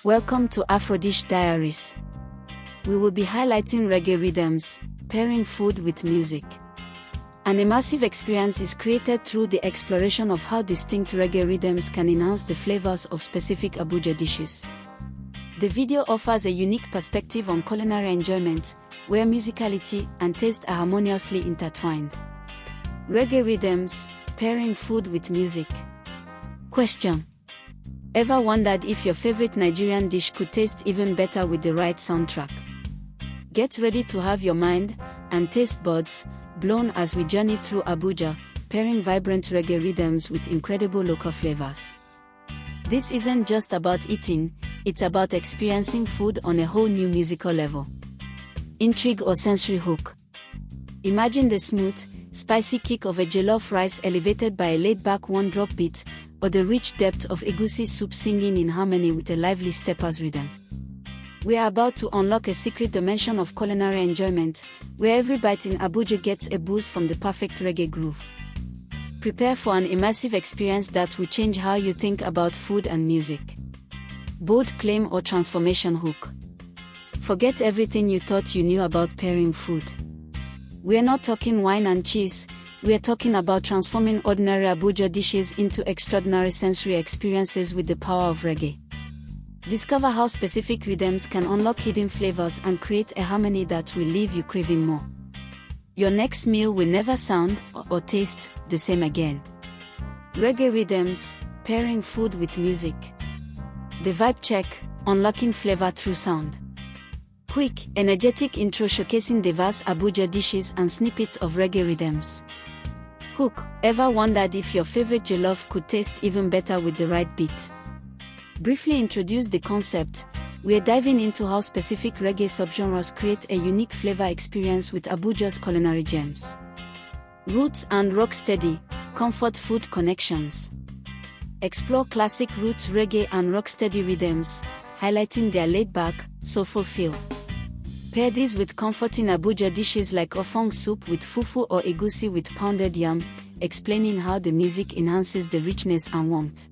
Welcome to AfroDish Diaries. We will be highlighting reggae rhythms, pairing food with music. An immersive experience is created through the exploration of how distinct reggae rhythms can enhance the flavors of specific Abuja dishes. The video offers a unique perspective on culinary enjoyment, where musicality and taste are harmoniously intertwined. Reggae rhythms, pairing food with music. Question: ever wondered if your favorite Nigerian dish could taste even better with the right soundtrack? Get ready to have your mind and taste buds blown as we journey through Abuja, pairing vibrant reggae rhythms with incredible local flavors. This isn't just about eating, it's about experiencing food on a whole new musical level. Intrigue or sensory hook? Imagine the smooth, spicy kick of a jollof rice elevated by a laid-back one-drop beat, or the rich depth of egusi soup singing in harmony with a lively steppers rhythm. We are about to unlock a secret dimension of culinary enjoyment, where every bite in Abuja gets a boost from the perfect reggae groove. Prepare for an immersive experience that will change how you think about food and music. Bold claim or transformation hook? Forget everything you thought you knew about pairing food. We're not talking wine and cheese, we're talking about transforming ordinary Abuja dishes into extraordinary sensory experiences with the power of reggae. Discover how specific rhythms can unlock hidden flavors and create a harmony that will leave you craving more. Your next meal will never sound or taste the same again. Reggae rhythms, pairing food with music. The vibe check, unlocking flavor through sound. Quick, energetic intro showcasing diverse Abuja dishes and snippets of reggae rhythms. Hook: ever wondered if your favorite jollof could taste even better with the right beat? Briefly introduce the concept, we're diving into how specific reggae subgenres create a unique flavor experience with Abuja's culinary gems. Roots and rocksteady, comfort food connections. Explore classic roots reggae and rocksteady rhythms, highlighting their laid-back, soulful feel. Pair these with comforting Abuja dishes like ofong soup with fufu or egusi with pounded yam, explaining how the music enhances the richness and warmth.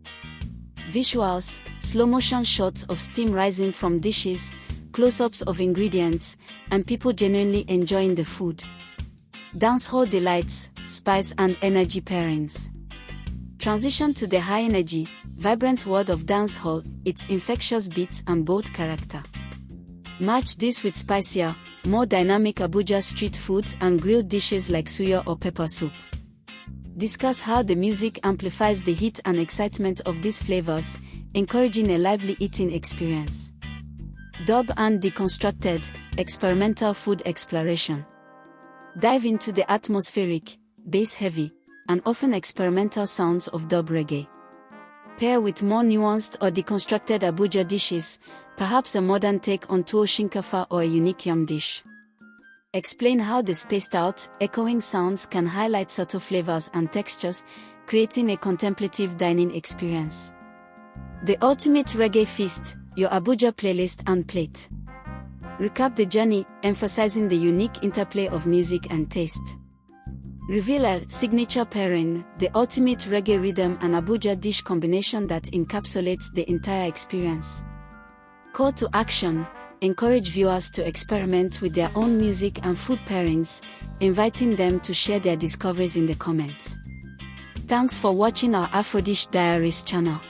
Visuals, slow-motion shots of steam rising from dishes, close-ups of ingredients, and people genuinely enjoying the food. Dancehall delights, spice and energy pairings. Transition to the high-energy, vibrant world of dancehall, its infectious beats and bold character. Match this with spicier, more dynamic Abuja street foods and grilled dishes like suya or pepper soup. Discuss how the music amplifies the heat and excitement of these flavors, encouraging a lively eating experience. Dub and deconstructed, experimental food exploration. Dive into the atmospheric, bass-heavy, and often experimental sounds of dub reggae. Pair with more nuanced or deconstructed Abuja dishes, perhaps a modern take on tuwo shinkafa or a unique yam dish. Explain how the spaced-out, echoing sounds can highlight subtle flavors and textures, creating a contemplative dining experience. The ultimate reggae feast, your Abuja playlist and plate. Recap the journey, emphasizing the unique interplay of music and taste. Reveal a signature pairing, the ultimate reggae rhythm and Abuja dish combination that encapsulates the entire experience. Call to action: encourage viewers to experiment with their own music and food pairings, inviting them to share their discoveries in the comments. Thanks for watching our AfroDish Diaries channel.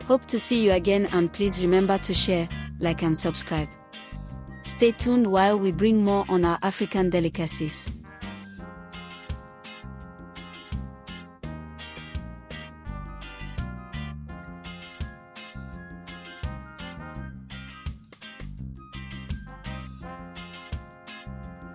Hope to see you again, and please remember to share, like and subscribe. Stay tuned while we bring more on our African delicacies.